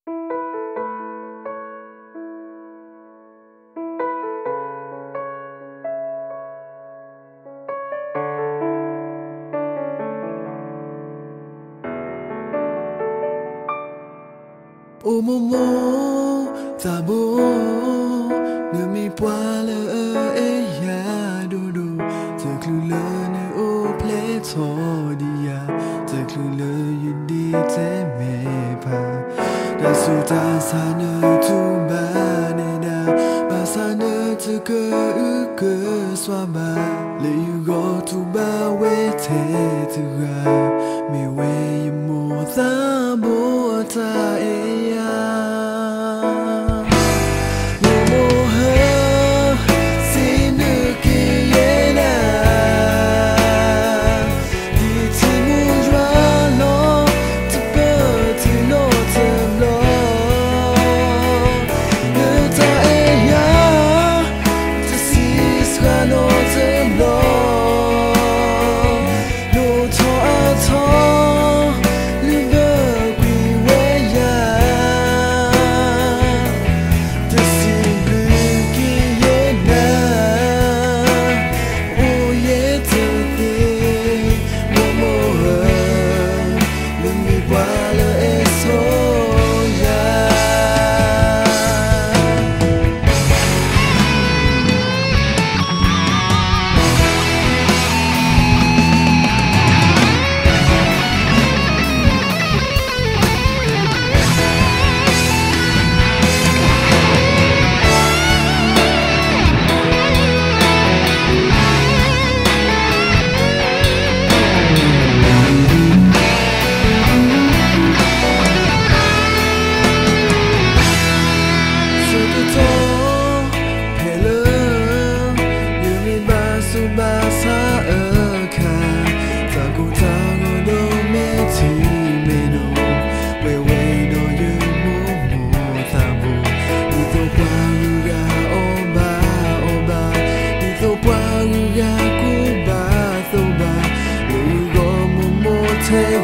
Ô mô mô ta bố nửa mi qua lỡ ê ya đô đô giờ khlu lỡ nửa ô ple thọ đi ya giờ khlu lỡ yu đi thế mẹ pa đã su ta sa nửa tu ba nè đa ba sa nửa tu cơ ư cơ xoa ba lệ yu go tu ba we thế tu ga mi we yu mo ta bố ta ê Take